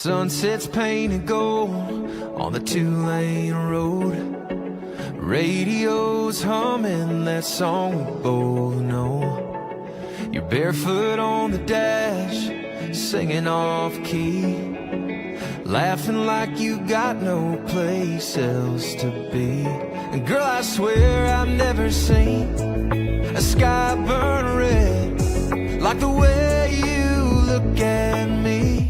Sunsets painted gold on the two-lane road. Radio's humming that song we both know. You're barefoot on the dash, singing off key, laughing like you got no place else to be. And girl, I swear I've never seen a sky burn red like the way you look at me.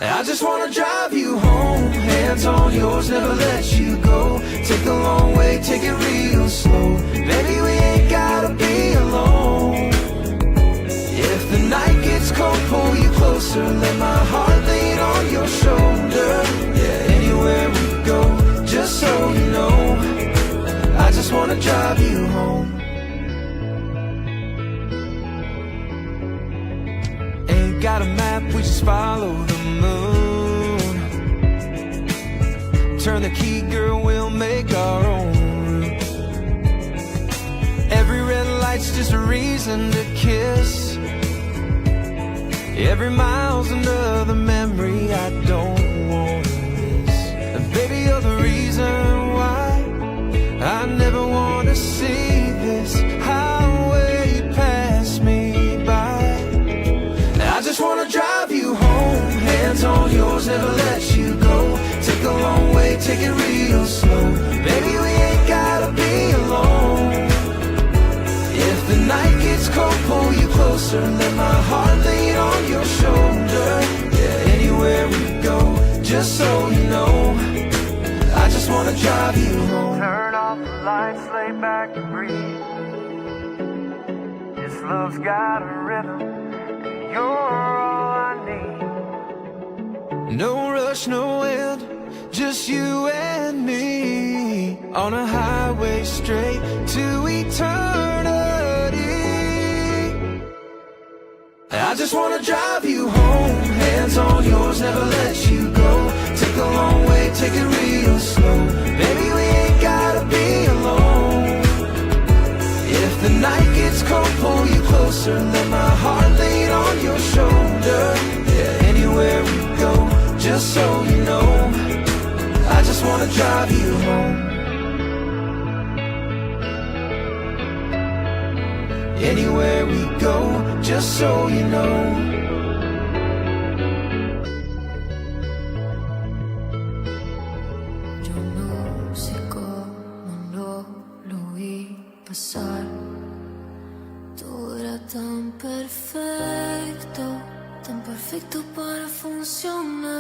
I just wanna drive you home, hands on yours, never let you go. Take a long way, take it real slow. Baby, we ain't gotta be alone. If the night gets cold, pull you closer, let my heart lean on your shoulder. Yeah, anywhere we go, just so you know, I just wanna drive you home. Ain't got a map, we just follow the moon. Turn the key, girl, we'll make our own route. Every red light's just a reason to kiss. Every mile's another memory I don't want to miss. And baby, you're the reason why I never want to see this highway pass me by. I just wanna drive you home, hands on yours, never let you go. Take a long way, take it real slow. Baby, we ain't gotta be alone. If the night gets cold, pull you closer, let my heart lean on your shoulder. Yeah, anywhere we go, just so you know, I just wanna drive you home. Turn off the lights, lay back and breathe. This love's got a rhythm, and you're all I need. No rush, no end, just you and me, on a highway straight to eternity. I just wanna drive you home, hands on yours, never let you go. Take a long way, take it real slow. Baby, we ain't gotta be alone. If the night gets cold, pull you closer, let my heart lean on your shoulder. Yeah, anywhere we go, just so you know, I just wanna drive you home. Anywhere we go, just so you know. Yo no sé cómo no lo vi pasar. Todo era tan perfecto para funcionar.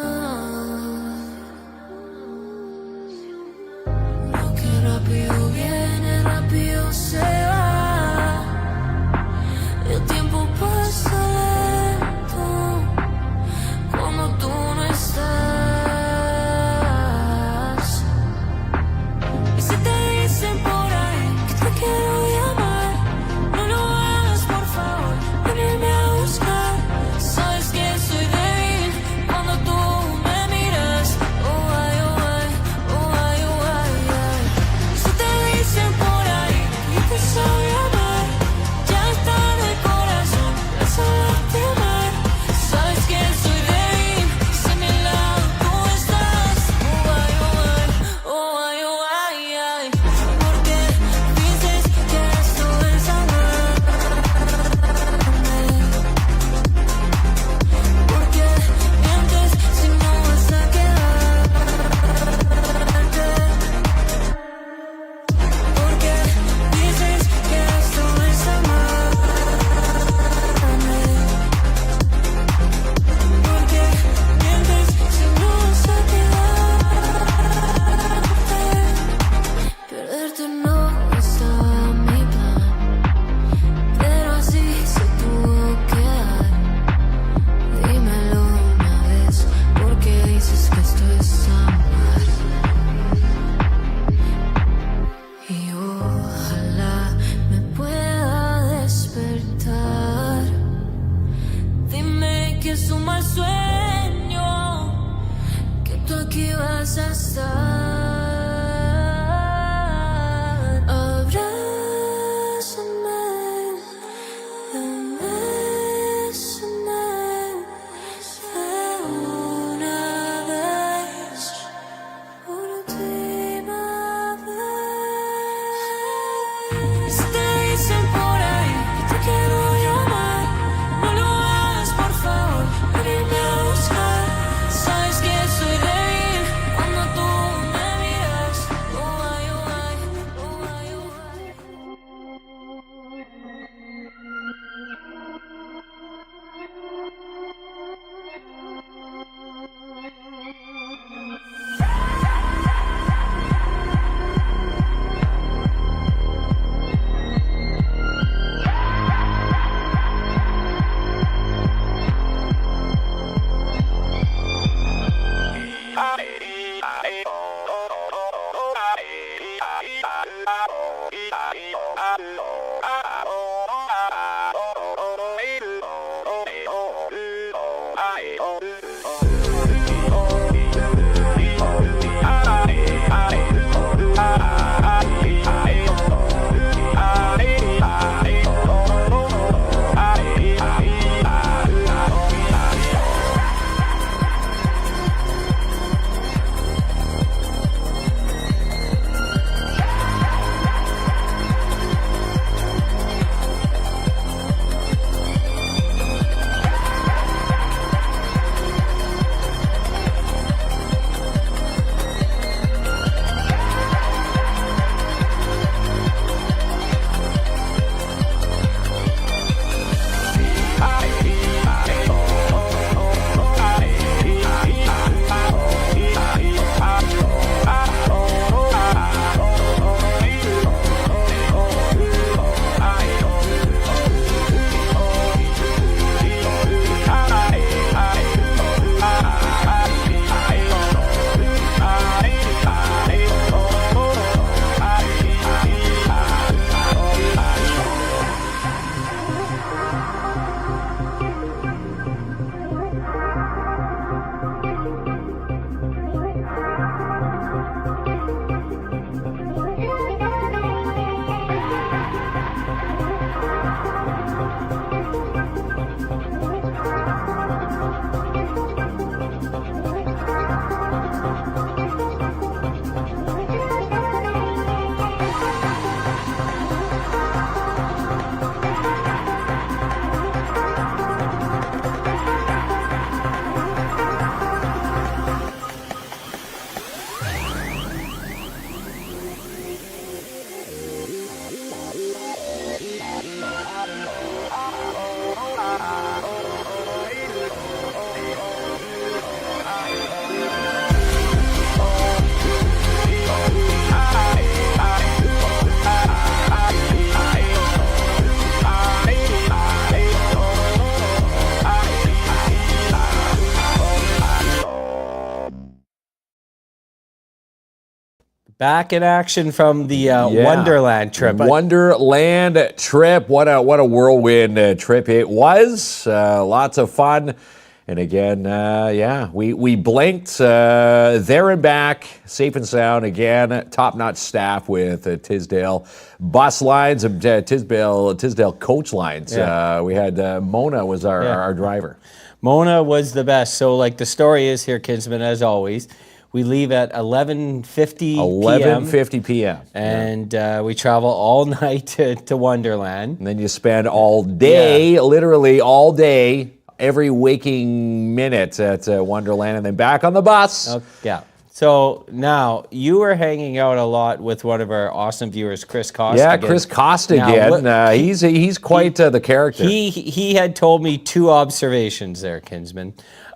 Lo que rápido viene, rápido se va. El tiempo pasa lento cuando tú no estás. Y si te dicen por ahí que te quiero llamar, no lo hagas, por favor, venirme a buscar. Sabes que soy débil cuando tú me miras. Oh ay, oh ay, oh ay, oh ay, ay. Si te dicen por ahí que te sabe amar, ya está en el corazón, vas a lastimar. Sabes que soy débil, si a mi lado tú estás. Oh ay, oh ay, oh ay, oh ay, ay. Porque dices que esto es amarme. Porque mientes si no vas a quedarte. Porque dices que esto es amarme. Porque mientes si no vas a quedarte. Perderte no estaba en mi plan, pero así se tuvo que dar. Dímelo una vez, porque dices que esto es amar. Y ojalá me pueda despertar. Dime que es un mal sueño, que tú aquí vas a estar. Abrázame, bésame de una Back in action from the Wonderland trip. Wonderland trip. What a whirlwind trip it was. Lots of fun. And again, we blinked there and back, safe and sound. Again, top-notch staff with Tisdale bus lines, Tisdale coach lines. Yeah. We had Mona was our driver. Mona was the best. So, like, the story is here, Kinsman, as always. We leave at 11:50 p.m. 11:50 p.m. And we travel all night to Wonderland. And then you spend all day, literally all day, every waking minute at Wonderland, and then back on the bus. Oh, yeah. So now you were hanging out a lot with one of our awesome viewers, Chris Costigan. Yeah, Chris Costigan. Now, he's quite the character. He had told me 2 observations there, Kinsman.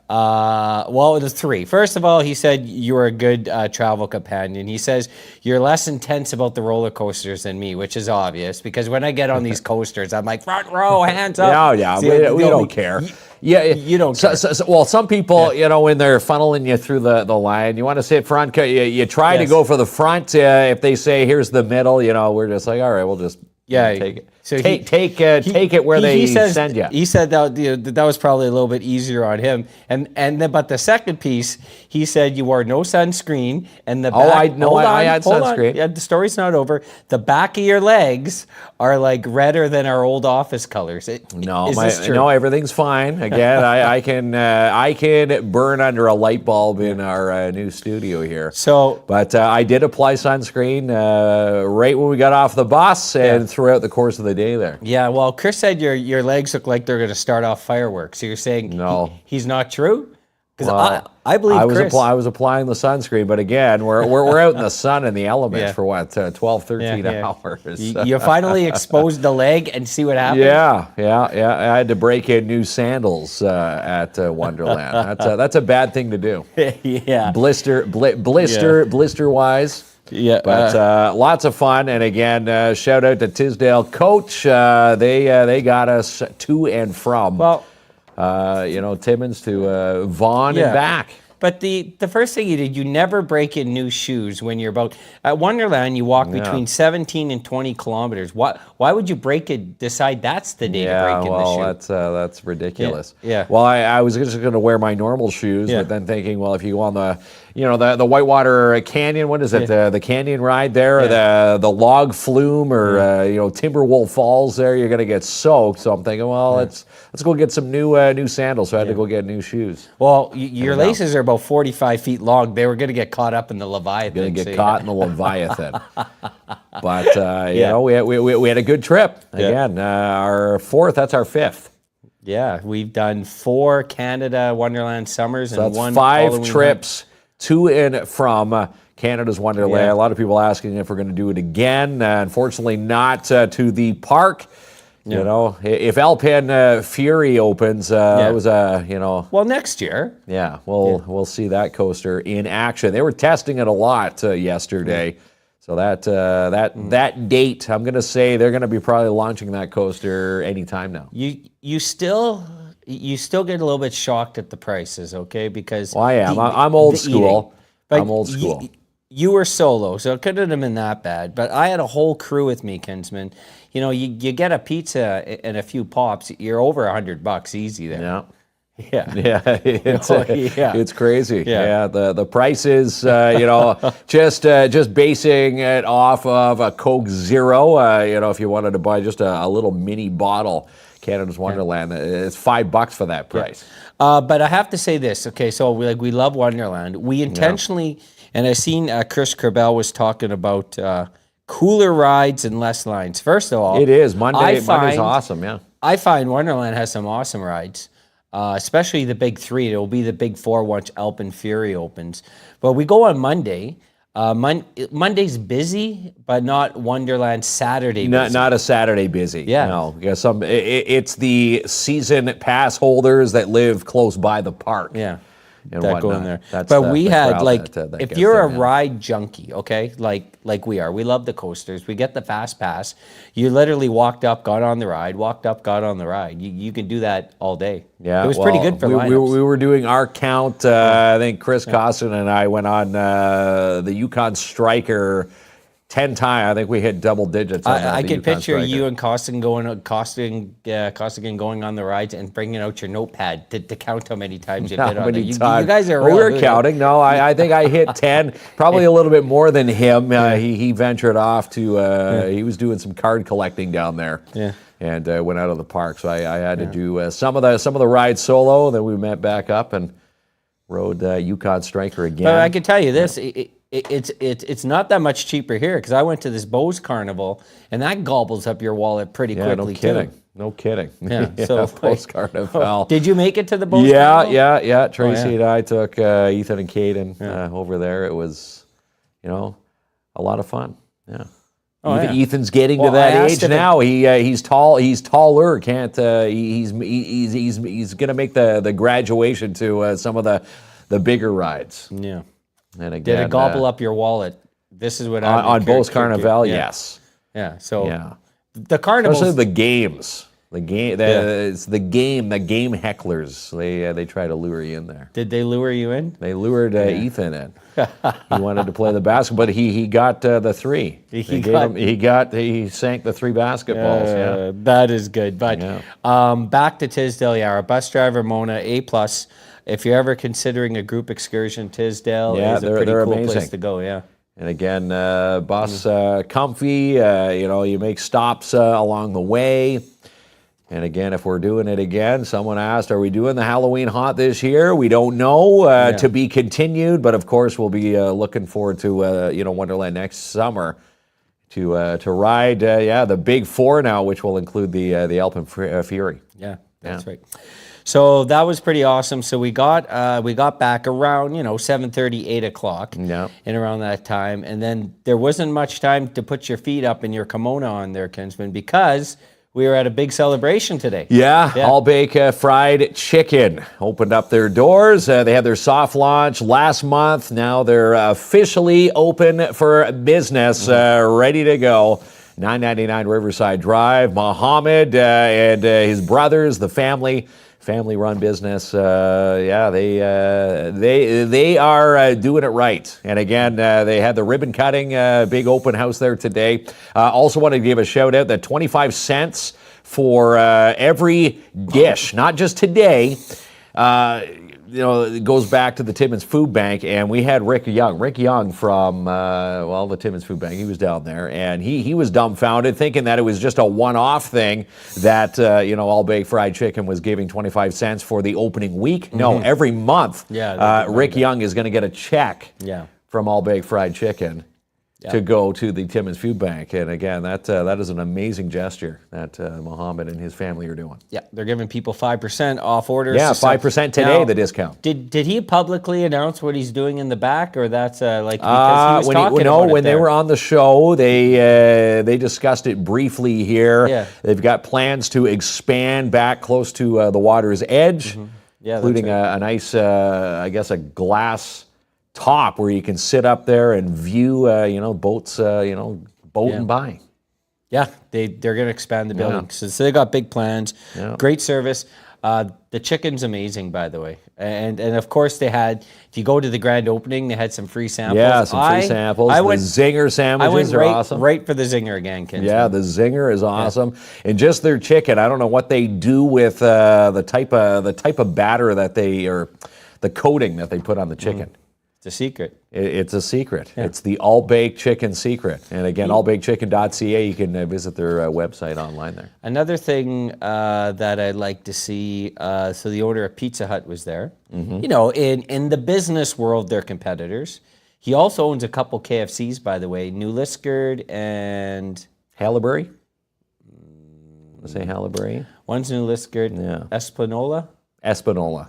Well, it was 3. First of all, he said you were a good travel companion. He says you're less intense about the roller coasters than me, which is obvious because when I get on these coasters, I'm like front row, hands up. Yeah, See, we don't care. You don't care. Well, some people, when they're funneling you through the line, you want to sit front. You try to go for the front. If they say here's the middle, we're just like, all right, we'll just take it. So take it where they send you. He said that was probably a little bit easier on him. And then, but the second piece, he said you wore no sunscreen, and the back, I had sunscreen. Yeah, the story's not over. The back of your legs are like redder than our old office colors. No, everything's fine. Again, I can burn under a light bulb in our new studio here. But I did apply sunscreen right when we got off the bus and throughout the course of the day there. Yeah, well, Chris said your legs look like they're going to start off fireworks. So you're saying he's not true? Because I believe Chris. I was applying the sunscreen, but again, we're out in the sun and the elements for what 12, 13 hours. You finally exposed the leg and see what happens. Yeah. I had to break in new sandals at Wonderland. That's a bad thing to do. Yeah. Blister wise. Yeah, but lots of fun, and again, shout out to Tisdale Coach. They got us to and from, Timmins to Vaughan and back. But the first thing you did, you never break in new shoes when you're at Wonderland. You walk between 17 and 20 kilometers. Why would you decide that's the day to break in the shoe? That's ridiculous. Yeah. Well, I was just going to wear my normal shoes, but then thinking, well, if you go on the Whitewater Canyon, what is it? The canyon ride there, or the log flume, or Timberwolf Falls there, you're going to get soaked. So I'm thinking, well, let's go get some new sandals. So I had to go get new shoes. Well, your laces are about 45 feet long. They were going to get caught up in the Leviathan. Going to get caught in the Leviathan. But we had a good trip. Again, our 4th. That's our 5th. Yeah, we've done 4 Canada Wonderland summers and that's 1 5 trips to and from Canada's Wonderland. Yeah. A lot of people asking if we're going to do it again. Unfortunately, not to the park. Yeah. If Alpine Fury opens, it was Well, next year. Yeah, we'll see that coaster in action. They were testing it a lot yesterday. So that date, I'm going to say they're going to be probably launching that coaster anytime now. You still get a little bit shocked at the prices, okay? Because I am. I'm old school. I'm old school. You were solo, so it couldn't have been that bad. But I had a whole crew with me, Kinsman. You get a pizza and a few pops, you're over $100 easy there. Yeah. Yeah, it's crazy. Yeah, the prices, just basing it off of a Coke Zero. If you wanted to buy just a little mini bottle, Canada's Wonderland, it's $5 for that price. But I have to say this. Okay, so we love Wonderland. We intentionally, and I've seen Chris Kerbel was talking about cooler rides and less lines. First of all, it is Monday's awesome. Yeah, I find Wonderland has some awesome rides. Especially the big 3. It will be the big 4 once Alpine Fury opens. But we go on Monday. Monday's busy, but not Wonderland Saturday busy. Not a Saturday busy. Yeah. No, because it's the season pass holders that live close by the park. Yeah. and that go whatnot. in there. That's but the we had crowd like, that if gets you're there, a yeah. ride junkie, okay, like we are, we love the coasters. We get the fast pass. You literally walked up, got on the ride, walked up, got on the ride. You can do that all day. Yeah, it was pretty good for we lineups. were doing our count. I think Chris Costin and I went on the Yukon Striker 10 times. I think we hit double digits on I the could Yukon picture Striker. you and Costigan going on the rides and bringing out your notepad to count how many times you How did on many it. You times? guys are Well, we real were good. counting. No, I think I hit 10, probably a little bit more than him. He ventured off to, he was doing some card collecting down there. Yeah. And went out of the park. So I had to do some of the rides solo. Then we met back up and rode Yukon Striker again. But I can tell you this, it's not that much cheaper here because I went to this Bose Carnival and that gobbles up your wallet pretty Yeah, quickly no kidding. too. No kidding. Yeah, so Bose Carnival. Did you make it to the Bose Carnival? Yeah. Tracy yeah. and I took Ethan and Caden over there. It was, a lot of fun. Yeah. Oh, yeah. Ethan's getting Well, to that I asked age if now. He's tall. He's taller. Can't. He's gonna make the graduation to some of the bigger rides. Yeah. And again, Did it gobble up your wallet? This is what I'm on Bose Carnival? Yeah. Yes. Yeah. So Yeah. the carnivals. Especially the games. It's the game hecklers. They try to lure you in there. Did they lure you in? They lured Ethan in. He wanted to play the basketball, but he got the three. He sank the three basketballs. That is good. But Yeah. back to Tisdale, our bus driver Mona, A+. If you're ever considering a group excursion, Tisdale is a pretty they're cool amazing. place to go. Yeah. And again, bus comfy. You make stops along the way. And again, if we're doing it again, someone asked, are we doing the Halloween Haunt this year? We don't know. To be continued, but of course we'll be looking forward to Wonderland next summer to ride the Big Four now, which will include the Alpine Fury. Yeah, that's right. So that was pretty awesome. So we got back around 7:30, 8 o'clock, Yeah. and around that time, and then there wasn't much time to put your feet up and your kimono on there, Kinsman, because we were at a big celebration today. Yeah. All Bake Fried Chicken opened up their doors. They had their soft launch last month. Now they're officially open for business, ready to go. 999 Riverside Drive. Mohammed and his brothers, the family-run business. They are doing it right. And again, they had the ribbon cutting, big open house there today. Also wanted to give a shout out that 25 cents for every dish, not just today. It goes back to the Timmins Food Bank, and we had Rick Young from, the Timmins Food Bank. He was down there, and he was dumbfounded, thinking that it was just a one-off thing that, All Baked Fried Chicken was giving 25 cents for the opening week. No, every month, Rick Young is going to get a check from All Baked Fried Chicken to go to the Timmins Food Bank. And again, that is an amazing gesture that Mohammed and his family are doing. Yeah, they're giving people 5% off orders. Yeah, 5% today, Now, the discount. Did he publicly announce what he's doing in the back, or that's because he was talking about it when they there? were on the show, they discussed it briefly here. Yeah. They've got plans to expand back close to the water's edge, Yeah, including a nice, a glass top where you can sit up there and view, boats, boating by. Yeah, they're going to expand the building. So they got big plans. Yeah. Great service. The chicken's amazing, by the way. And of course they had, if you go to the grand opening, they had some free samples. Yeah, some free samples. The Zinger sandwiches are awesome. Right for the Zinger again, Kinsman. Yeah, the Zinger is awesome, and just their chicken. I don't know what they do with the type of batter that the coating that they put on the chicken. It's a secret. It's a secret. Yeah. It's the All Baked Chicken secret. And again, allbakedchicken.ca. You can visit their website online there. Another thing that I'd like to see, so the owner of Pizza Hut was there. In the business world, they're competitors. He also owns a couple KFCs, by the way, New Liskeard and... Haileybury? Let's say Haileybury. One's New Liskeard. Yeah. Espanola.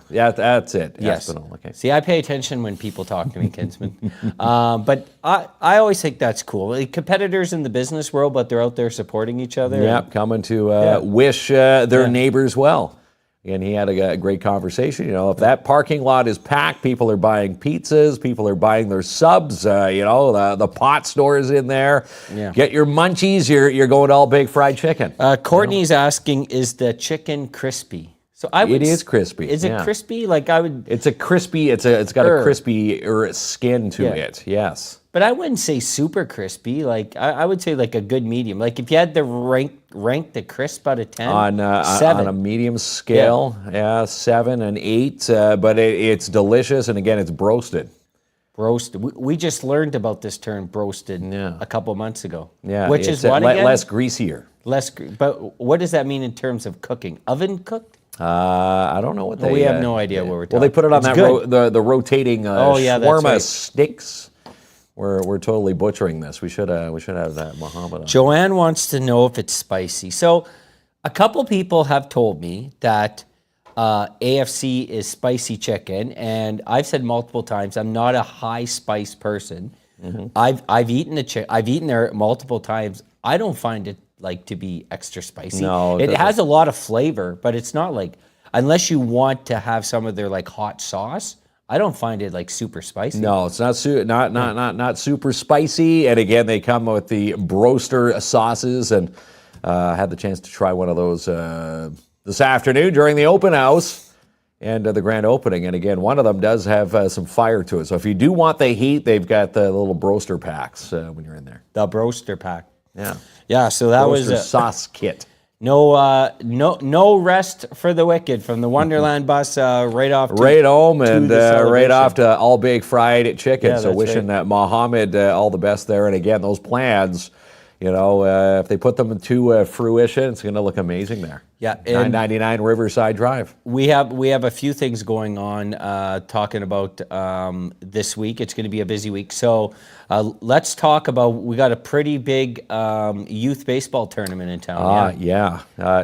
Yeah, that's it. Yes. Espanola. Okay. See, I pay attention when people talk to me, Kinsman. But I always think that's cool. Like, competitors in the business world, but they're out there supporting each other. Yeah, coming to wish their neighbors well. And he had a great conversation. You know, if that parking lot is packed, people are buying pizzas, people are buying their subs. You know, the pot store is in there. Yeah. Get your munchies. You're going to All Big Fried Chicken. Courtney's asking, is the chicken crispy? So It is crispy. Is it crispy? Like I would. It's a crispy. It's got a crispy skin to it. Yes. But I wouldn't say super crispy. Like I would say like a good medium. Like if you had to rank the crisp out of 10, On 7. on a medium scale, 7 and 8. But it's delicious, and again, it's broasted. Roasted. We just learned about this term broasted Yeah. a couple months ago. Yeah, Which it's is what again? less greasier. But what does that mean in terms of cooking? Oven cooked? I don't know what they. We have no idea what we're talking. Well, they put it on It's that good. the rotating yeah, that's shawarma right. sticks. We're totally butchering this. We should have that Muhammad on. Joanne wants to know if it's spicy. So, a couple people have told me that AFC is spicy chicken, and I've said multiple times I'm not a high spice person. Mm-hmm. I've eaten I've eaten there multiple times. I don't find it like to be extra spicy. No, it doesn't. has a lot of flavor, but it's not like unless you want to have some of their like hot sauce. I don't find it like super spicy. No, it's not not super spicy. And again, they come with the broaster sauces, and had the chance to try one of those this afternoon during the open house and the grand opening. And again, one of them does have some fire to it. So if you do want the heat, they've got the little broaster packs when you're in there. The broaster pack. Yeah, Yeah. So that broaster was sauce kit. no rest for the wicked from the Wonderland bus right off to, Right home and the right celebration. off to All Big Fried Chicken. Yeah, So that's wishing Mohammed all the best there. And again, those plans, you know, if they put them into fruition, it's going to look amazing there. Yeah, and 999 Riverside Drive. we have a few things going on talking about this week. It's going to be a busy week. So let's talk about, we got a pretty big youth baseball tournament in town.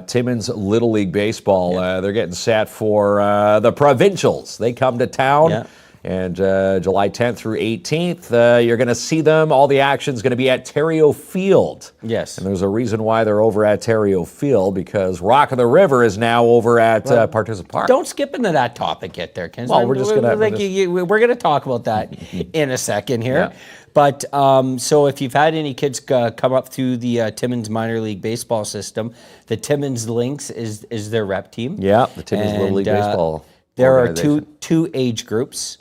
Timmins Little League Baseball. They're getting set for the provincials. They come to town. Yeah. And July 10th through 18th, you're going to see them. All the action's going to be at Terrio Field. Yes. And there's a reason why they're over at Terrio Field, because Rock of the River is now over at Partizan Park. Don't skip into that topic yet there, Ken. Well, we're just gonna- we're going to talk about that in a second here. Yeah. But so if you've had any kids come up through the Timmins minor league baseball system, the Timmins Lynx is their rep team. Yeah, the Timmins Little League Baseball. There are organization. two age groups,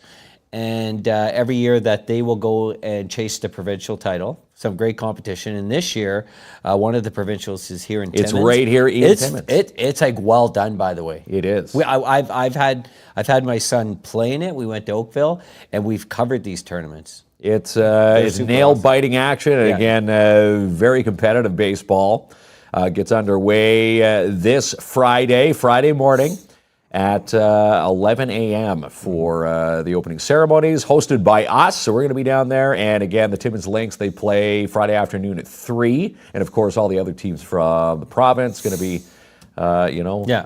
and every year that they will go and chase the provincial title. Some great competition, and this year, one of the provincials is here in Timmins. It's right here in Timmins. It's like well done, by the way. It is. I've had my son play in it. We went to Oakville, and we've covered these tournaments. It's super nail-biting action, and again, very competitive baseball. Gets underway this Friday morning at 11 a.m. for the opening ceremonies, hosted by us. So we're going to be down there. And again, the Timmins Lynx, they play Friday afternoon at 3. And of course, all the other teams from the province going to be,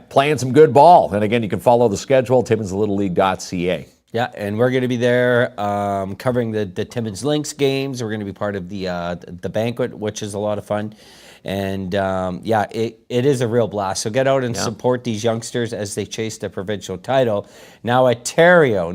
playing some good ball. And again, you can follow the schedule, timminslittleLeague.ca. Yeah, and we're going to be there covering the Timmins Lynx games. We're going to be part of the banquet, which is a lot of fun. And it is a real blast. So get out and support these youngsters as they chase the provincial title. Now at Terrio,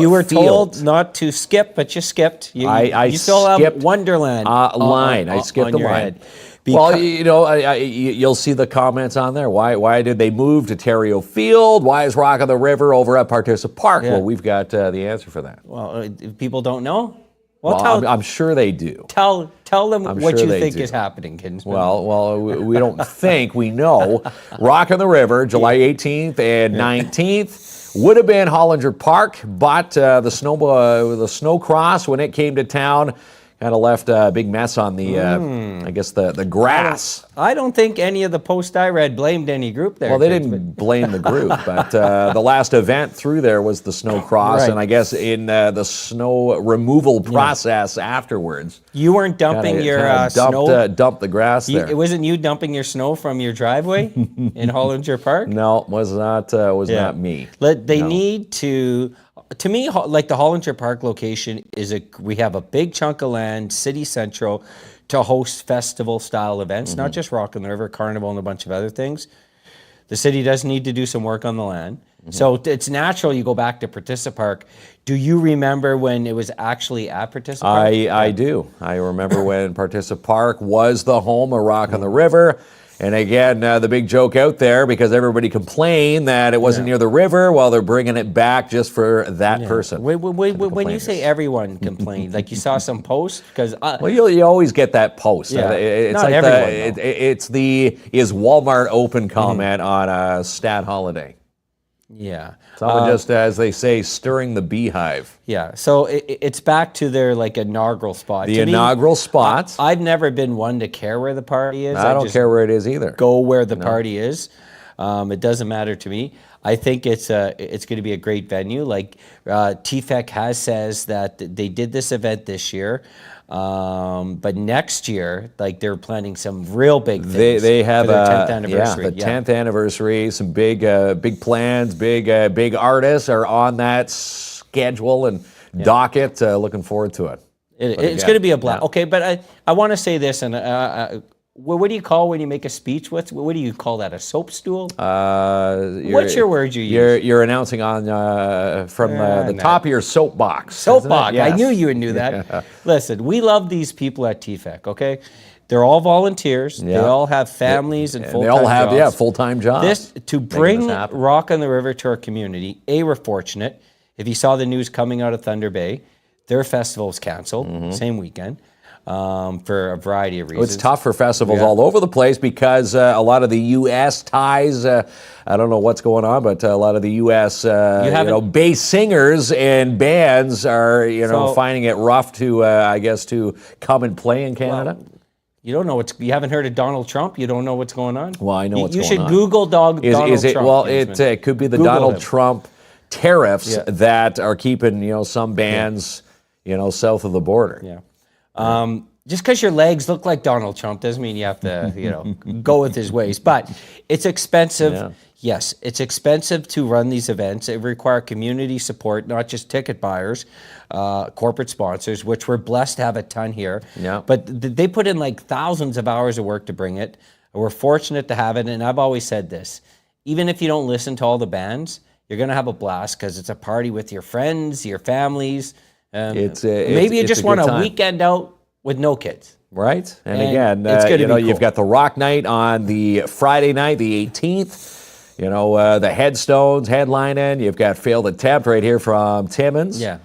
you were Field. told not to skip, but you skipped. I you still skipped have Wonderland line. I skipped on the your line. head. Well, you'll see the comments on there. Why did they move to Terrio Field? Why is Rock of the River over at Partizan Park? Yeah. Well, we've got the answer for that. Well, if people don't know, Well, I'm sure they do. tell them I'm what sure you they think do. is happening, Kinsman. Well, we don't think, we know. Rock of the River, July 18th and 19th. Would have been Hollinger Park, but the snow cross, when it came to town, kind of left a big mess on the, I guess, the grass. I don't think any of the posts I read blamed any group there. Well, they Kinsman. didn't blame the group, but the last event through there was the snow cross, Right. and I guess in the snow removal process afterwards, You weren't dumping your snow. dumped the grass there. It wasn't you dumping your snow from your driveway in Hollinger Park. No, was not me. They need to. To me, like the Hollinger Park location we have a big chunk of land, city central, to host festival style events, not just Rock on the River, Carnival, and a bunch of other things. The city does need to do some work on the land. So it's natural you go back to Partissa Park. Do you remember when it was actually at Partissa Park? I do. I remember when Partissa Park was the home of Rock on the River. And again, the big joke out there, because everybody complained that it wasn't near the river, while they're bringing it back just for that person. When you say everyone complained, like you saw some post? Because Well, you always get that post. Yeah. It's Not like everyone, though. it's the is Walmart open comment on a stat holiday. yeah. Someone just, as they say, stirring the beehive. Yeah, so it's back to their like inaugural spot. The To me, inaugural spot. I've never been one to care where the party is. I don't just care where it is either. Go where the party is. It doesn't matter to me. I think it's going to be a great venue. Like TFEC says that they did this event this year, but next year, like they're planning some real big things. They have for their 10th anniversary. the 10th anniversary. Some big plans. Big artists are on that schedule and docket. Looking forward to it. It's again, going to be a blast. Okay, but I want to say this, and what do you call when you make a speech? What do you call that? A soap stool? What's your word you use? You're announcing on from the top of your soapbox. isn't it? Soapbox. Yes. I knew you knew that. Listen, we love these people at TFEC, okay? They're all volunteers. They all have families and full-time They all have jobs. full-time jobs. This to Making bring this happen. Rock on the River to our community. We're fortunate. If you saw the news coming out of Thunder Bay, their festival was canceled same weekend for a variety of reasons. It's tough for festivals all over the place because a lot of the U.S. ties, I don't know what's going on, but a lot of the U.S. bass singers and bands are, finding it rough to, to come and play in Canada. Well, you don't know you haven't heard of Donald Trump? You don't know what's going on? Well, I know what's going on. You should Google Donald Trump. Well, Kinsman. it could be the Google Donald him. Trump tariffs that are keeping, some bands, south of the border. Yeah. Just because your legs look like Donald Trump doesn't mean you have to, go with his ways. But it's expensive. Yeah. Yes, it's expensive to run these events. It requires community support, not just ticket buyers, corporate sponsors, which we're blessed to have a ton here. Yeah. But they put in like thousands of hours of work to bring it. We're fortunate to have it. And I've always said this, even if you don't listen to all the bands, you're going to have a blast because it's a party with your friends, your families. Maybe you it's just a good want a time. weekend out with no kids. Right? And And again, it's gonna be cool. you've got the Rock Night on the Friday night, the 18th. The Headstones headlining. You've got Failed Attempt right here from Timmins. Yeah.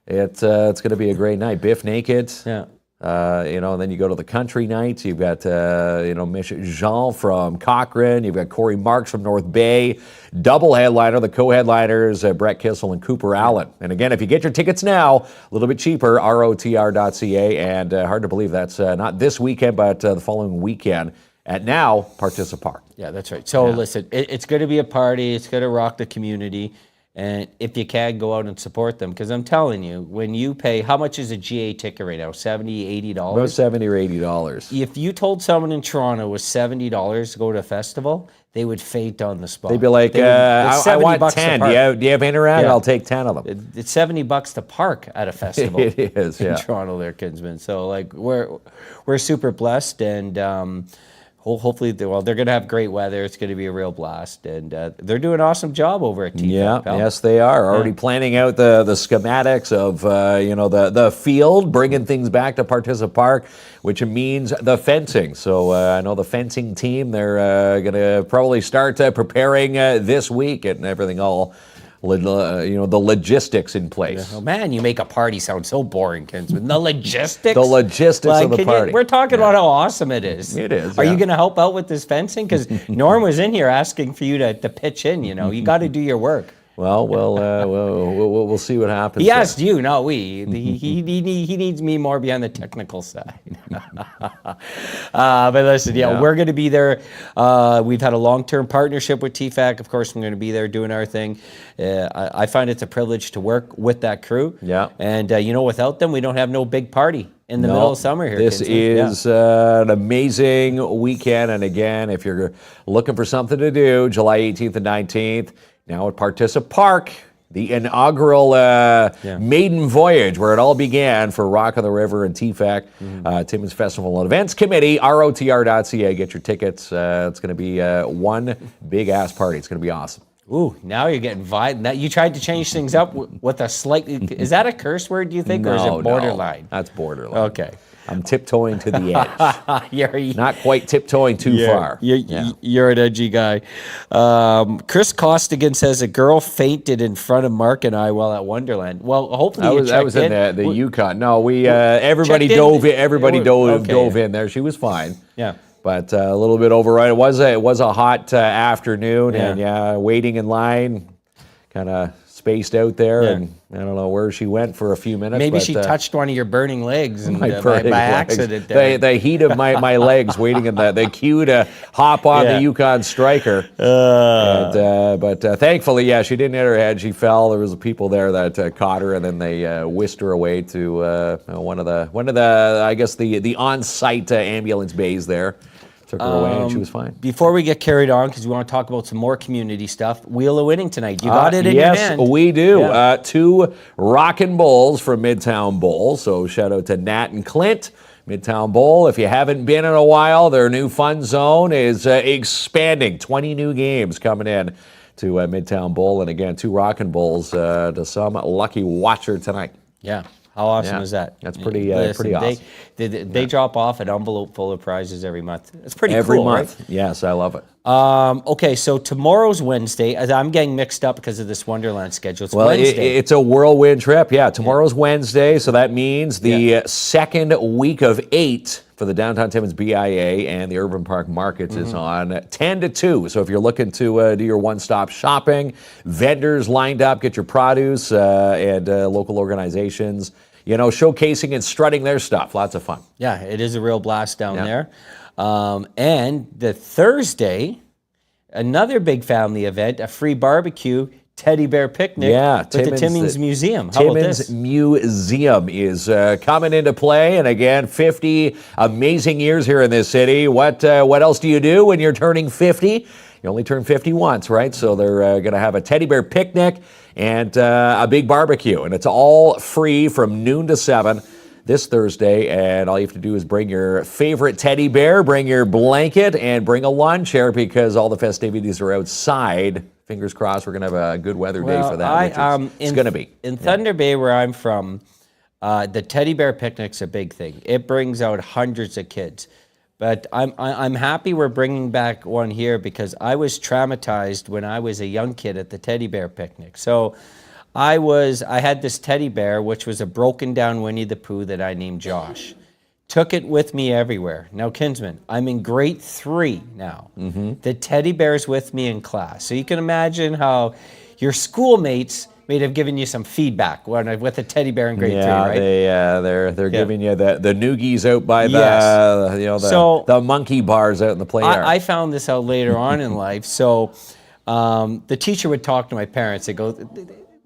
It's going to be a great night. Biff Naked. Yeah. And then you go to the country nights. You've got, Mich Jean from Cochrane. You've got Corey Marks from North Bay. Double headliner, the co-headliners, Brett Kissel and Cooper Allen. And again, if you get your tickets now, a little bit cheaper, rotr.ca. And hard to believe that's not this weekend, but the following weekend at now Partissa Park. Yeah, that's right. So listen, it's going to be a party. It's going to rock the community. And if you can, go out and support them. Because I'm telling you, when you pay, how much is a GA ticket right now? $70, $80? About $70 or $80. If you told someone in Toronto it was $70 to go to a festival, they would faint on the spot. They'd be like, I want 10. Do you have Interact? Yeah. I'll take 10 of them. It's $70 to park at a festival. It is, in yeah. Toronto there, Kinsman. So like we're super blessed, and hopefully they're going to have great weather. It's going to be a real blast, and they're doing an awesome job over at TFEC. Yeah, pal. yes, they are already planning out the schematics of the field, bringing things back to Partissa Park, which means the fencing. So I know the fencing team, they're going to probably start preparing this week, and everything all. The logistics in place. Oh man, you make a party sound so boring, Kinsman. The logistics. The logistics of the party. We're talking about how awesome it is. It is, Are yeah. you going to help out with this fencing? Because Norm was in here asking for you to pitch in. You got to do your work. Well, we'll see what happens. He asked you, not we. He needs me more behind the technical side. But listen, we're going to be there. We've had a long-term partnership with TFAC. Of course, we're going to be there doing our thing. I find it's a privilege to work with that crew. Yeah. And, without them, we don't have no big party in the middle of summer here. This Kinsman. is an amazing weekend. And again, if you're looking for something to do, July 18th and 19th, now at Partissa Park, the inaugural maiden voyage where it all began for Rock on the River and TFAC, Timmins Festival and Events Committee, rotr.ca. Get your tickets. It's going to be one big-ass party. It's going to be awesome. Ooh, now you're getting violent. Now, you tried to change things up with a slightly... Is that a curse word, do you think, or is it borderline? No, that's borderline. Okay. I'm tiptoeing to the edge. Not quite tiptoeing too far. You're an edgy guy. Chris Costigan says a girl fainted in front of Mark and I while at Wonderland. Well, hopefully that was in the Yukon. No, everybody dove in there. She was fine. Yeah. But a little bit overrun. It was a hot afternoon, and waiting in line, kind of spaced out there, and I don't know where she went for a few minutes. Maybe she touched one of your burning legs and by legs. accident. The heat of my legs waiting in the queue to hop on the Yukon Striker. But thankfully, she didn't hit her head. She fell. There was people there that caught her, and then they whisked her away to one of the I guess the on-site ambulance bays there. Took her away and she was fine. Before we get carried on, because we want to talk about some more community stuff, Wheel of Winning tonight. You got it in your hand. Yes, we do. Yeah. 2 Rockin' Bulls from Midtown Bowl. So shout out to Nat and Clint. Midtown Bowl, if you haven't been in a while, their new fun zone is expanding. 20 new games coming in to Midtown Bowl. And again, 2 Rockin' Bulls to some lucky watcher tonight. Yeah. How awesome is that? That's pretty awesome. They drop off an envelope full of prizes every month. It's pretty every cool, month. Right? Yes, I love it. Okay, so tomorrow's Wednesday. I'm getting mixed up because of this Wonderland schedule. It's Wednesday. It's a whirlwind trip. Yeah, tomorrow's Wednesday, so that means the second week of 8 for the Downtown Timmins BIA and the Urban Park Markets is on 10 to 2. So if you're looking to do your one-stop shopping, vendors lined up, get your produce, and local organizations, showcasing and strutting their stuff. Lots of fun. Yeah, it is a real blast down there. And the Thursday, another big family event, a free barbecue, teddy bear picnic at the Timmins Museum. How about this? Timmins Museum is coming into play. And again, 50 amazing years here in this city. What else do you do when you're turning 50? You only turn 50 once, right? So they're going to have a teddy bear picnic and a big barbecue. And it's all free from noon to 7 this Thursday. And all you have to do is bring your favorite teddy bear, bring your blanket, and bring a lawn chair because all the festivities are outside. Fingers crossed we're going to have a good weather day for that, which it's going to be. In Thunder Bay, where I'm from, the teddy bear picnic's a big thing. It brings out hundreds of kids. But I'm happy we're bringing back one here because I was traumatized when I was a young kid at the teddy bear picnic. So I had this teddy bear, which was a broken down Winnie the Pooh that I named Josh. Took it with me everywhere. Now, Kinsman, I'm in grade 3 now. The teddy bear's with me in class. So you can imagine how your schoolmates may have given you some feedback with a teddy bear in grade 3, right? They're giving you the noogies out by the monkey bars out in the play yard. I found this out later on in life. So the teacher would talk to my parents. They go,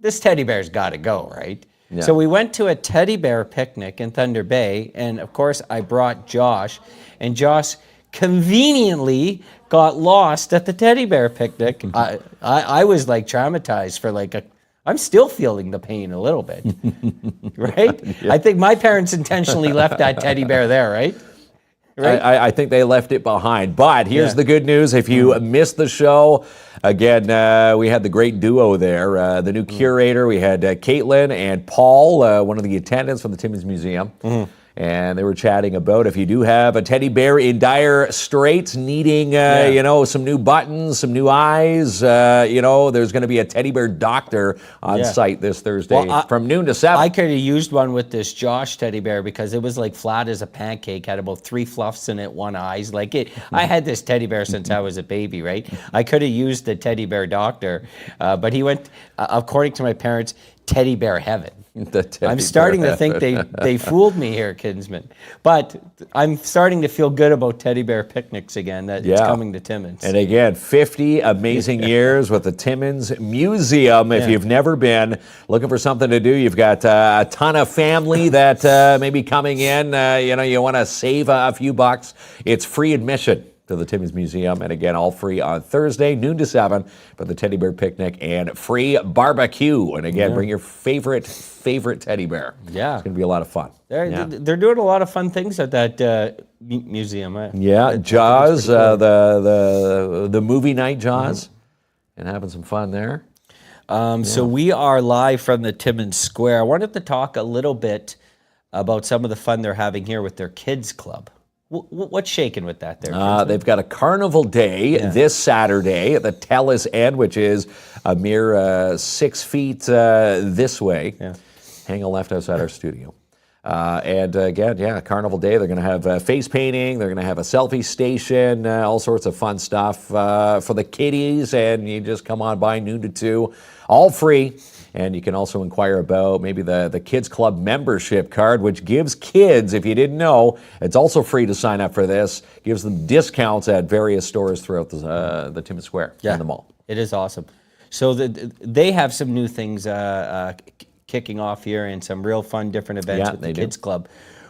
this teddy bear's got to go, right? Yeah. So we went to a teddy bear picnic in Thunder Bay, and of course I brought Josh, and Josh conveniently got lost at the teddy bear picnic. I was like traumatized for I'm still feeling the pain a little bit, right? Yeah. I think my parents intentionally left that teddy bear there, right? Right? I think they left it behind. But here's the good news. If you missed the show, again, we had the great duo there. The new curator, we had Caitlin and Paul, one of the attendants from the Timmins Museum. And they were chatting about if you do have a teddy bear in dire straits, needing, some new buttons, some new eyes, there's going to be a teddy bear doctor on site this Thursday from noon to 7. I could have used one with this Josh teddy bear because it was like flat as a pancake, had about 3 fluffs in it, 1 eyes. I had this teddy bear since I was a baby, right? I could have used the teddy bear doctor, but he went, according to my parents, teddy bear heaven. I'm starting to think they fooled me here, Kinsman. But I'm starting to feel good about teddy bear picnics again, that it's coming to Timmins. And again, 50 amazing years with the Timmins Museum. If you've never been, looking for something to do, you've got a ton of family that may be coming in, you want to save a few bucks. It's free admission to the Timmins Museum. And again, all free on Thursday, noon to 7 for the teddy bear picnic and free barbecue. And again, bring your favorite teddy bear. Yeah. It's going to be a lot of fun. They're doing a lot of fun things at that museum. Yeah, Jaws, cool. the movie night Jaws, and having some fun there. So we are live from the Timmins Square. I wanted to talk a little bit about some of the fun they're having here with their kids club. What's shaking with that there? They've got a carnival day this Saturday at the Telus End, which is a mere 6 feet this way. Hang a left outside our studio. And again, Carnival Day. They're going to have face painting. They're going to have a selfie station, all sorts of fun stuff for the kiddies. And you just come on by noon to 2, all free. And you can also inquire about maybe the Kids Club membership card, which gives kids, if you didn't know, it's also free to sign up for this, gives them discounts at various stores throughout the Timmins Square and the mall. It is awesome. So they have some new things kicking off here and some real fun different events with the Kids Club.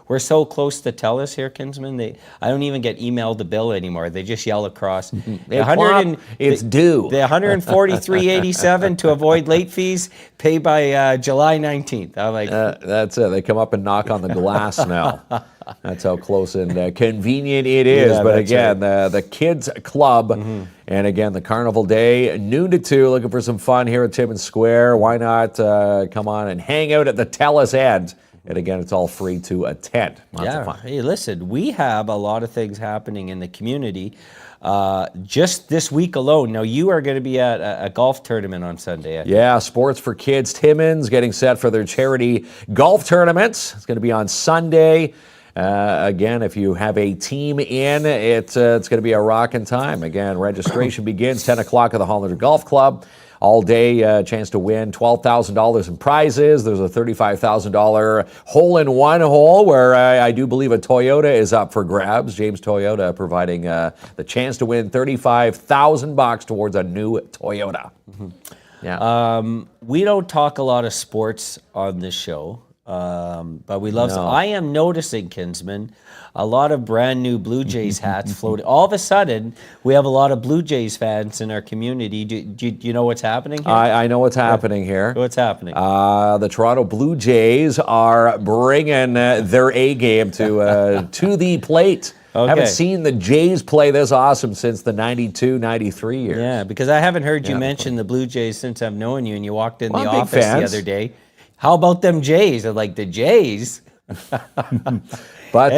We're so close to TELUS here, Kinsman. I don't even get emailed the bill anymore. They just yell across. It's due. The $143.87 to avoid late fees. Pay by July 19th. I'm like, that's it. They come up and knock on the glass now. That's how close and convenient it is. Yeah, but again, the Kids Club, and again, the Carnival Day, noon to 2, looking for some fun here at Timmins Square. Why not come on and hang out at the TELUS End? And again, it's all free to attend. Lots of fun. Hey, listen, we have a lot of things happening in the community just this week alone. Now, you are going to be at a golf tournament on Sunday. Yeah, Sports for Kids Timmins getting set for their charity golf tournaments. It's going to be on Sunday. Again, if you have a team in, it's going to be a rocking time. Again, registration begins 10 o'clock at the Hollander Golf Club. All day, chance to win $12,000 in prizes. There's a $35,000 hole-in-one hole where I do believe a Toyota is up for grabs. James Toyota providing the chance to win $35,000 towards a new Toyota. We don't talk a lot of sports on this show. But we love. I am noticing, Kinsman, a lot of brand new Blue Jays hats floating. All of a sudden, we have a lot of Blue Jays fans in our community. Do you know what's happening here? I know what's happening here. What's happening? The Toronto Blue Jays are bringing their A game to the plate. Okay. Haven't seen the Jays play this awesome since the 92, 93 years. Yeah, because I haven't heard you mention the Blue Jays since I've known you, and you walked in the office the other day. How about them Jays? I'm like, the Jays? But,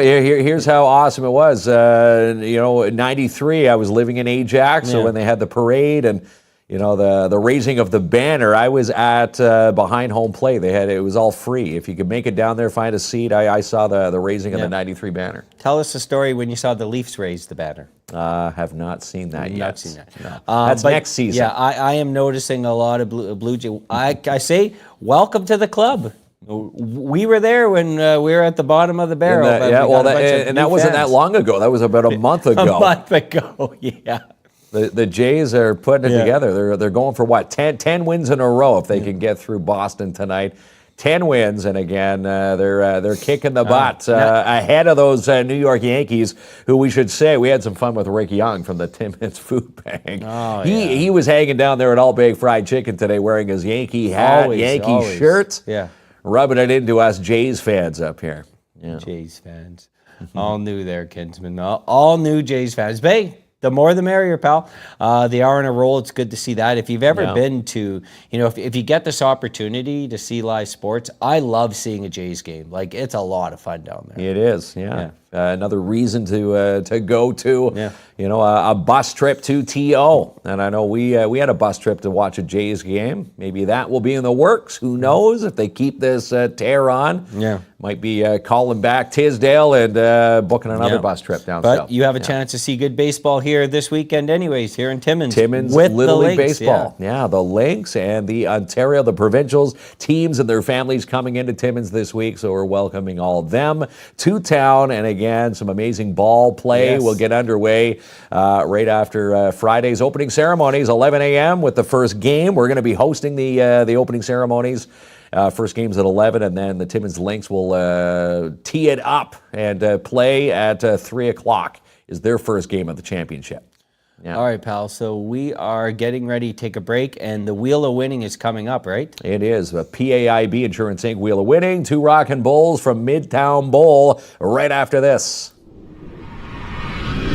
here's how awesome it was. In 93, I was living in Ajax, so when they had the parade and, the raising of the banner, I was at behind home plate. It was all free. If you could make it down there, find a seat, I saw the raising of the 93 banner. Tell us the story when you saw the Leafs raise the banner. Have not seen that yet. Not seen that. No. That's next season. Yeah, I am noticing a lot of Blue Jay. I say, welcome to the club. We were there when we were at the bottom of the barrel. That wasn't that long ago. That was about a month ago. A month ago, yeah. The Jays are putting it together. They're going for what? 10 wins in a row if they can get through Boston tonight. 10 wins, and again, they're kicking the butt ahead of those New York Yankees, who we should say, we had some fun with Rick Young from the Timmins Food Bank. He was hanging down there at All Big Fried Chicken today wearing his Yankee hat, Yankee shirt, rubbing it into us Jays fans up here. Yeah. Jays fans. All new there, Kinsman. All new Jays fans. Hey, the more the merrier, pal. They are on a roll. It's good to see that. If you've ever been to, if you get this opportunity to see live sports, I love seeing a Jays game. Like, it's a lot of fun down there. It is, yeah. Another reason to go to, a bus trip to TO. And I know we had a bus trip to watch a Jays game. Maybe that will be in the works. Who knows if they keep this tear on? Yeah. Might be calling back Tisdale and booking another bus trip down south. But you have a chance to see good baseball here this weekend anyways, here in Timmins. Timmins with Little League Lynx, Baseball. Yeah, the Lynx and the Ontario, the provincials, teams and their families coming into Timmins this week. So we're welcoming all of them to town. And again, some amazing ball play will get underway right after Friday's opening ceremonies, 11 a.m. with the first game. We're going to be hosting the opening ceremonies. First game's at 11, and then the Timmins Lynx will tee it up and play at 3 o'clock is their first game of the championship. Yeah. All right, pal. So we are getting ready to take a break, and the Wheel of Winning is coming up, right? It is. The PAIB Insurance Inc. Wheel of Winning. 2 Rockin' Bulls from Midtown Bowl right after this.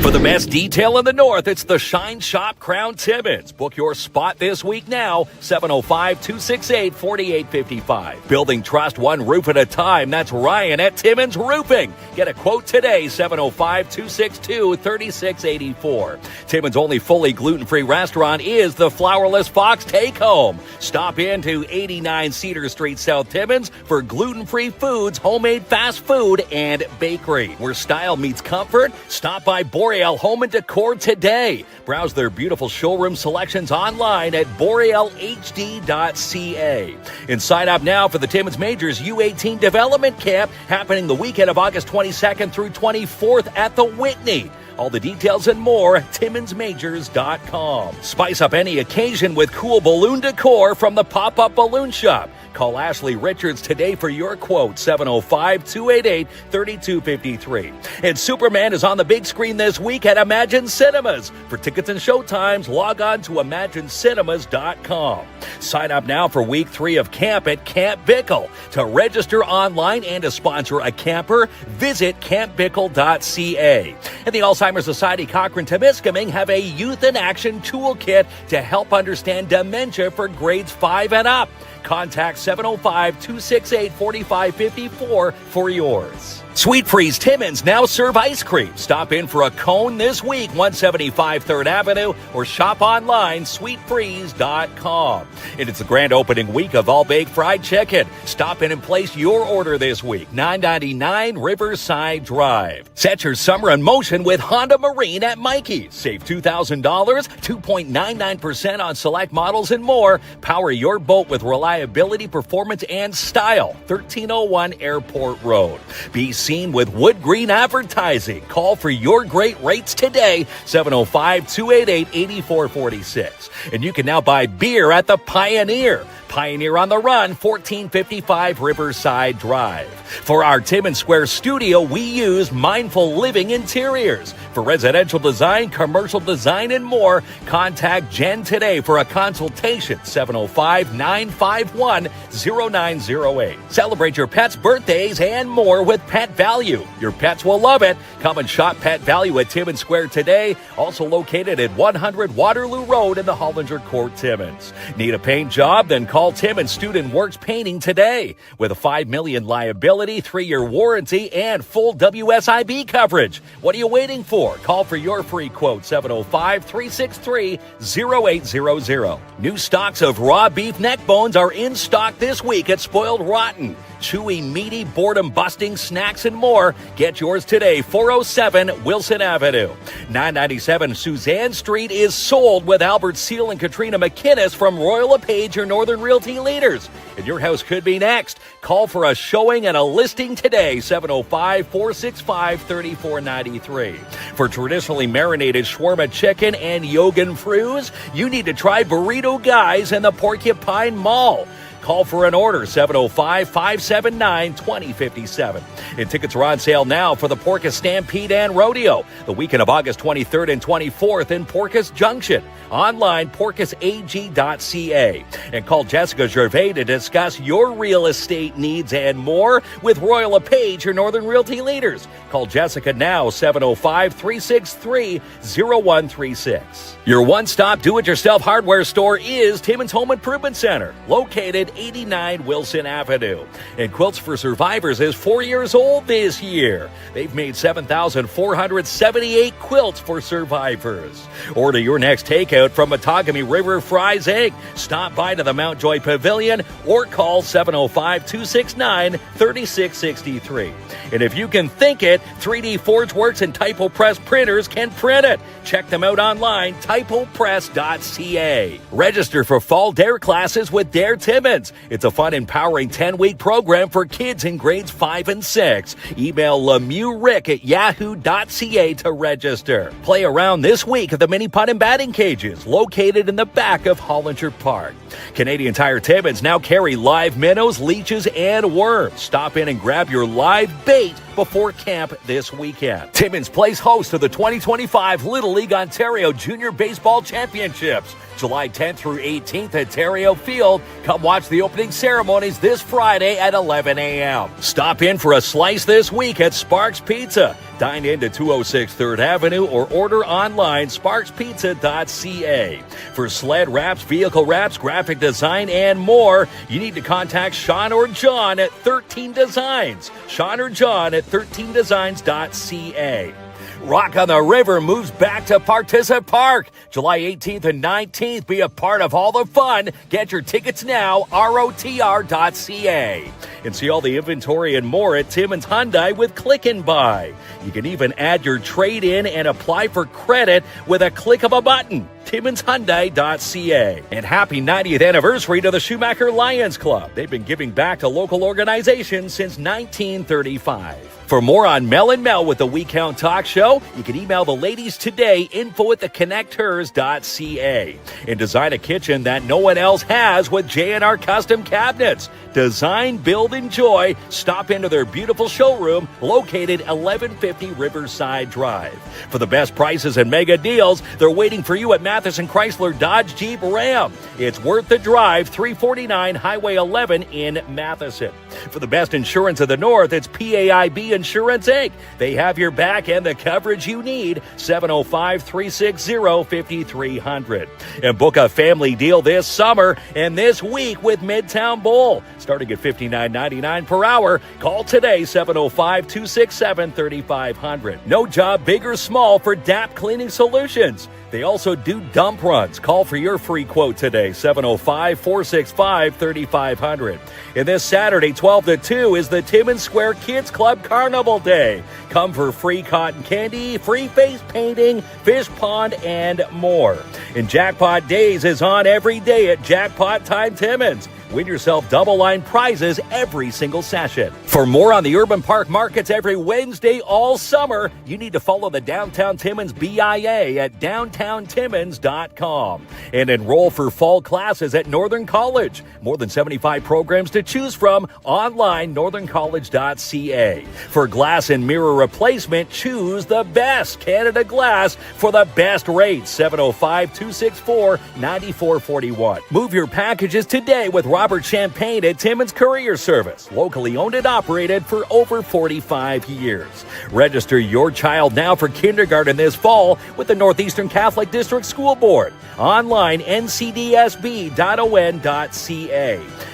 For the best detail in the North, it's the Shine Shop Crown Timmins. Book your spot this week now, 705-268-4855. Building trust one roof at a time. That's Ryan at Timmins Roofing. Get a quote today, 705-262-3684. Timmins' only fully gluten-free restaurant is the Flourless Fox Take Home. Stop in to 89 Cedar Street, South Timmins for gluten-free foods, homemade fast food, and bakery. Where style meets comfort, stop by Boreal Home and Decor today. Browse their beautiful showroom selections online at borealhd.ca. And sign up now for the Timmins Majors U18 Development Camp happening the weekend of August 22nd through 24th at the Whitney. All the details and more at TimminsMajors.com. Spice up any occasion with cool balloon decor from the Pop-Up Balloon Shop. Call Ashley Richards today for your quote, 705-288-3253. And Superman is on the big screen this week at Imagine Cinemas. For tickets and showtimes, log on to ImagineCinemas.com. Sign up now for week 3 of camp at Camp Bickle. To register online and to sponsor a camper, visit campbickle.ca. And the Alzheimer's Society Cochrane-Temiskaming have a Youth in Action toolkit to help understand dementia for grades 5 and up. Contact 705-268-4554 for yours. Sweet Freeze Timmins now serve ice cream. Stop in for a cone this week, 175 3rd Avenue, or shop online, sweetfreeze.com. And it's the grand opening week of All Baked Fried Chicken. Stop in and place your order this week, 999 Riverside Drive. Set your summer in motion with Honda Marine at Mikey's. Save $2,000, 2.99% on select models and more. Power your boat with reliability, performance, and style. 1301 Airport Road. Be seen with Wood Green Advertising. Call for your great rates today, 705-288-8446. And you can now buy beer at the Pioneer. Pioneer on the Run, 1455 Riverside Drive. For our Timmins Square studio, we use Mindful Living Interiors. For residential design, commercial design, and more, contact Jen today for a consultation, 705-951-0908. Celebrate your pet's birthdays and more with Pet Value. Your pets will love it. Come and shop Pet Value at Timmins Square today, also located at 100 Waterloo Road in the Hollinger Court, Timmins. Need a paint job? Then call Timmins Student Works Painting today. With a $5 million liability, 3-year warranty, and full WSIB coverage. What are you waiting for? Call for your free quote, 705-363-0800. New stocks of raw beef neck bones are in stock this week at Spoiled Rotten. Chewy, meaty, boredom-busting snacks and more. Get yours today, 407 Wilson Avenue. 997 Suzanne Street is sold with Albert Seal and Katrina McKinnis from Royal LePage, your Northern Realty leaders. And your house could be next. Call for a showing and a listing today, 705-465-3493. For traditionally marinated shawarma chicken and Yogan Frus, you need to try Burrito Guys in the Porcupine Mall. Call for an order, 705-579-2057. And tickets are on sale now for the Porcus Stampede and Rodeo, the weekend of August 23rd and 24th in Porcus Junction. Online, porcusag.ca. And call Jessica Gervais to discuss your real estate needs and more with Royal LePage, your Northern Realty leaders. Call Jessica now, 705-363-0136. Your one-stop do-it-yourself hardware store is Timmins Home Improvement Center, located 89 Wilson Avenue. And Quilts for Survivors is 4 years old this year. They've made 7,478 quilts for survivors. Order your next takeout from Matagami River Fries Inc. Stop by to the Mount Joy Pavilion or call 705-269-3663. And if you can think it, 3D ForgeWorks and Typo Press printers can print it. Check them out online, typopress.ca. Register for fall DARE classes with DARE Timmins. It's a fun, empowering 10-week program for kids in grades 5 and 6. Email lemieuxrick@yahoo.ca to register. Play around this week at the mini putt and batting cages located in the back of Hollinger Park. Canadian Tire Timmins now carry live minnows, leeches, and worms. Stop in and grab your live bait before camp this weekend. Timmins plays host to the 2025 Little League Ontario Junior Baseball Championships, July 10th through 18th at Terrio Field. Come watch the opening ceremonies this Friday at 11 a.m. Stop in for a slice this week at Sparks Pizza. Dine in to 206 3rd Avenue or order online sparkspizza.ca. For sled wraps, vehicle wraps, graphic design, and more, you need to contact Sean or John at 13 Designs. Sean or John at 13designs.ca. Rock on the River moves back to Partizza Park, July 18th and 19th. Be a part of all the fun. Get your tickets now, rotr.ca. And see all the inventory and more at Timmins Hyundai with Click and Buy. You can even add your trade-in and apply for credit with a click of a button. TimminsHyundai.ca. And happy 90th anniversary to the Schumacher Lions Club. They've been giving back to local organizations since 1935. For more on Mel and Mel with the We Count Talk Show, you can email the ladies today, info@theconnecthers.ca. And design a kitchen that no one else has with J&R Custom Cabinets. Design, build, enjoy. Stop into their beautiful showroom located 1150 Riverside Drive. For the best prices and mega deals, they're waiting for you at Matheson Chrysler Dodge Jeep Ram. It's worth the drive, 349 Highway 11 in Matheson. For the best insurance of the North, it's PAIB Insurance Inc. They have your back and the coverage you need. 705-360-5300. And book a family deal this summer and this week with Midtown Bowl. Starting at $59.99 per hour. Call today, 705-267-3500. No job big or small for DAP Cleaning Solutions. They also do dump runs. Call for your free quote today, 705-465-3500. And this Saturday, 12 to 2, is the Timmins Square Kids Club Carnival Day. Come for free cotton candy, free face painting, fish pond, and more. And Jackpot Days is on every day at Jackpot Time Timmins. Win yourself double-line prizes every single session. For more on the Urban Park Markets every Wednesday all summer, you need to follow the Downtown Timmins BIA at downtowntimmins.com. And enroll for fall classes at Northern College. More than 75 programs to choose from online, northerncollege.ca. For glass and mirror replacement, choose the best Canada Glass for the best rates, 705-264-9441. Move your packages today with Robert Champagne at Timmins Courier Service, locally owned and operated for over 45 years. Register your child now for kindergarten this fall with the Northeastern Catholic District School Board. Online, ncdsb.on.ca.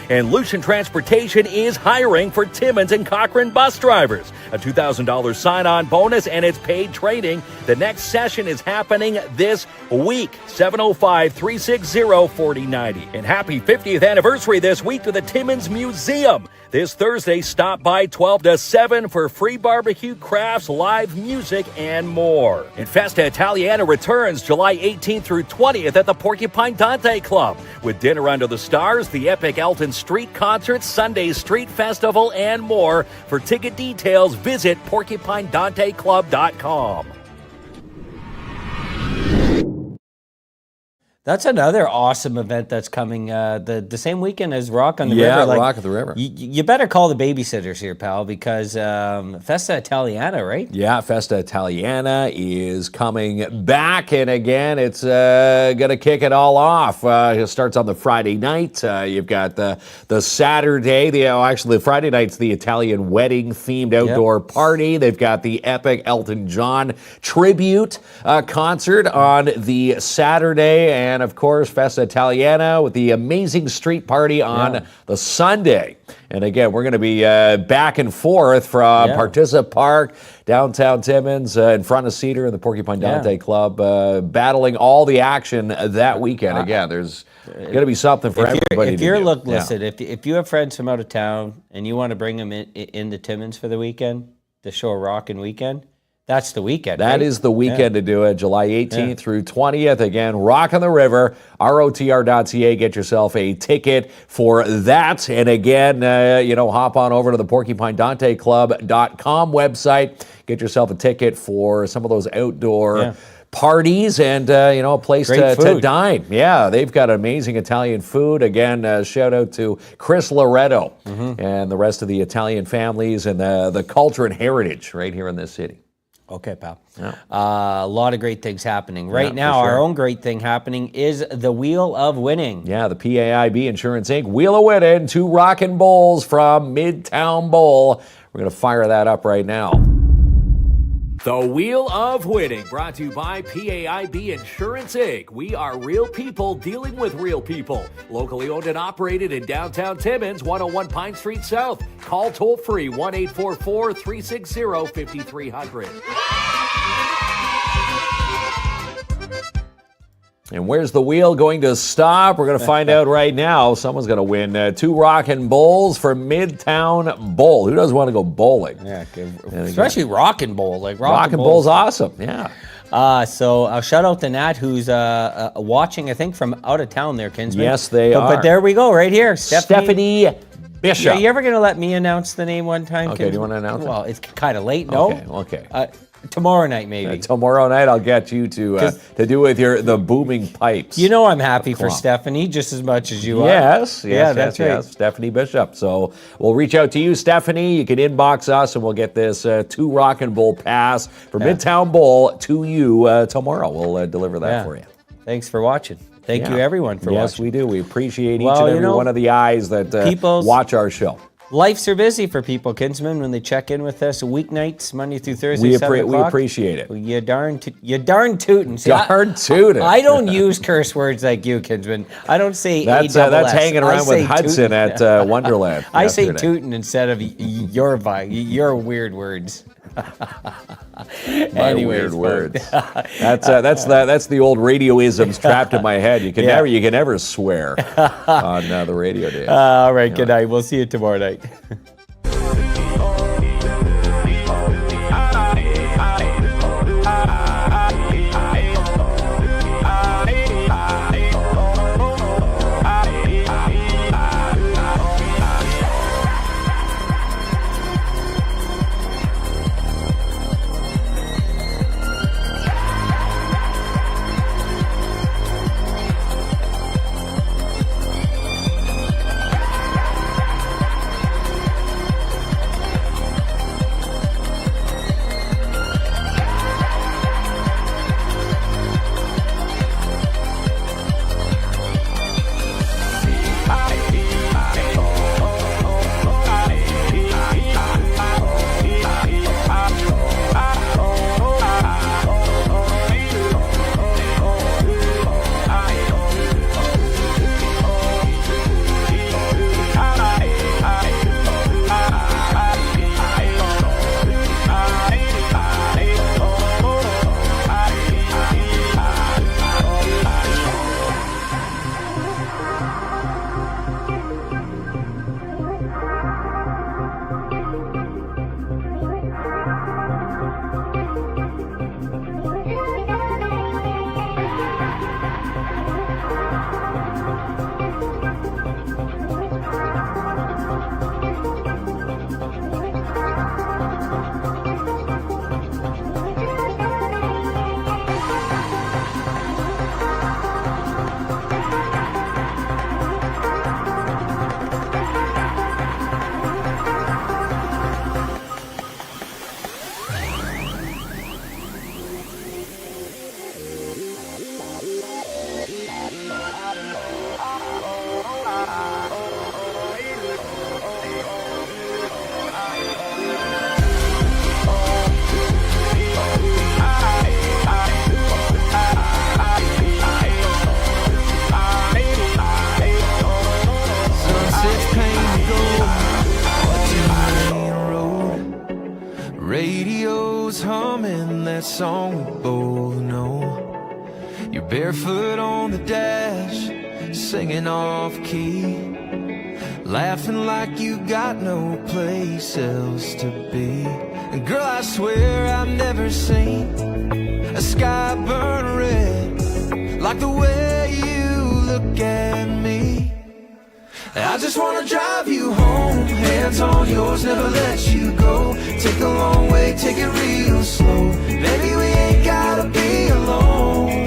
And Lucian Transportation is hiring for Timmins and Cochrane bus drivers. A $2,000 sign-on bonus and it's paid training. The next session is happening this week, 705-360-4090. And happy 50th anniversary this week to the Timmins Museum. This Thursday, stop by 12 to 7 for free barbecue, crafts, live music, and more. And Festa Italiana returns July 18th through 20th at the Porcupine Dante Club with dinner under the stars, the epic Elton Street concert, Sunday Street Festival, and more. For ticket details, visit porcupinedanteclub.com. That's another awesome event that's coming the same weekend as Rock on the River. Yeah, Rock on the River. You better call the babysitters here, pal, because Festa Italiana, right? Yeah, Festa Italiana is coming back, and again, it's going to kick it all off. It starts on the Friday night. You've got the Saturday. Actually, the Friday night's the Italian wedding-themed outdoor party. They've got the epic Elton John tribute concert on the Saturday, and of course, Festa Italiana with the amazing street party on the Sunday. And again, we're going to be back and forth from Partizza Park, downtown Timmins, in front of Cedar and the Porcupine Dante Club, battling all the action that weekend. Again, there's going to be something for everybody. Listen, if you have friends from out of town and you want to bring them into Timmins for the weekend, to show a rockin' weekend, That's the weekend. That right? is the weekend to do it, July 18th through 20th. Again, Rock on the River, rotr.ca. Get yourself a ticket for that. And again, hop on over to the PorcupineDanteClub.com website. Get yourself a ticket for some of those outdoor parties and, a place to dine. Yeah, they've got amazing Italian food. Again, shout out to Chris Loretto and the rest of the Italian families and the culture and heritage right here in this city. Okay, pal. Yeah. A lot of great things happening. Right for now, sure. our own great thing happening is the Wheel of Winning. Yeah, the PAIB Insurance Inc. Wheel of Winning, 2 rockin' bowls from Midtown Bowl. We're going to fire that up right now. The Wheel of Winning, brought to you by PAIB Insurance Inc. We are real people dealing with real people. Locally owned and operated in downtown Timmins, 101 Pine Street South. Call toll free 1-844-360-5300. And where's the wheel going to stop? We're going to find out right now. Someone's going to win 2 rockin' bowls for Midtown Bowl. Who doesn't want to go bowling? Yeah, especially Rockin' Bowl. Like Rockin' Bowl's awesome. Yeah. So I'll shout out to Nat, who's watching, I think, from out of town there, Kinsman. Yes, they are. But there we go, right here. Stephanie Bishop. Are you ever going to let me announce the name one time, Okay, Kinsman? do you want to announce it? Well, it's kind of late, no? Okay. Tomorrow night, maybe. Tomorrow night, I'll get you to do with the booming pipes. You know I'm happy for KLOMP. Stephanie just as much as you are. Yes, that's right. Stephanie Bishop. So we'll reach out to you, Stephanie. You can inbox us, and we'll get this 2 Rockin' Bowl pass for Midtown Bowl to you tomorrow. We'll deliver that for you. Thanks for watching. Thank you, everyone, for watching. Yes, we do. We appreciate each and every one of the eyes that watch our show. Lives are busy for people, Kinsman, when they check in with us weeknights, Monday through Thursday, 7 o'clock. We appreciate it. Well, you darn tootin'. See, Darn tootin'. I don't use curse words like you, Kinsman. I don't say that's hanging around with Hudson at Wonderland. I say tootin' instead of your weird words. My weird words. That's the old radioisms trapped in my head. You can never swear on the radio, Dave. All right, good night. We'll see you tomorrow night. Radio's humming that song we both know. You're barefoot on the dash, singing off key. laughing like you got no place else to be. And girl, I swear I've never seen a sky burn red like the way you look at me. I just wanna drive you home, hands on yours, never let you go. Take a long way, take it real slow. Baby, we ain't gotta be alone.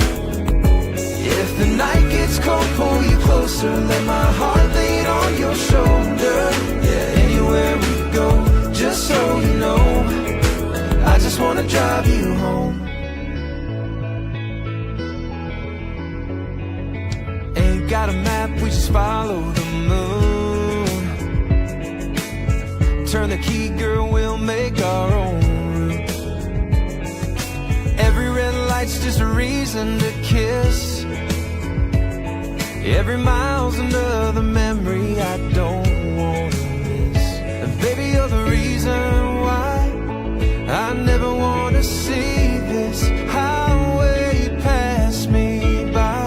If the night gets cold, pull you closer, let my heart lean on your shoulder. Yeah, anywhere we go, just so you know, I just wanna drive you home. Ain't got a map, we just follow the moon. Turn the key, girl, we'll make our own route. Every red light's just a reason to kiss. Every mile's another memory I don't want to miss. And baby, you're the reason why I never want to see this highway pass me by.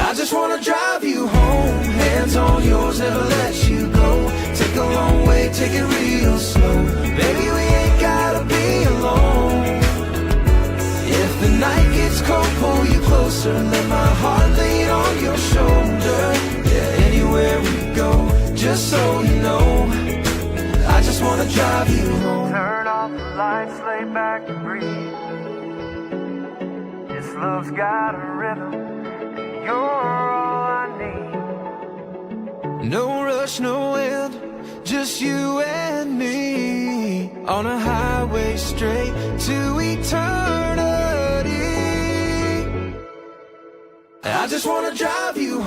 I just want to drive you home, hands on yours, never let you go. Take a long way, take it real slow. Baby, we ain't gotta be alone. If the night gets cold, pull you closer, let my heart lean on your shoulder. Yeah, anywhere we go, just so you know, I just wanna drive you home. Turn off the lights, lay back and breathe. This love's got a rhythm, and you're all I need. No rush, no end, just you and me on a highway straight to eternity. I just wanna drive you home.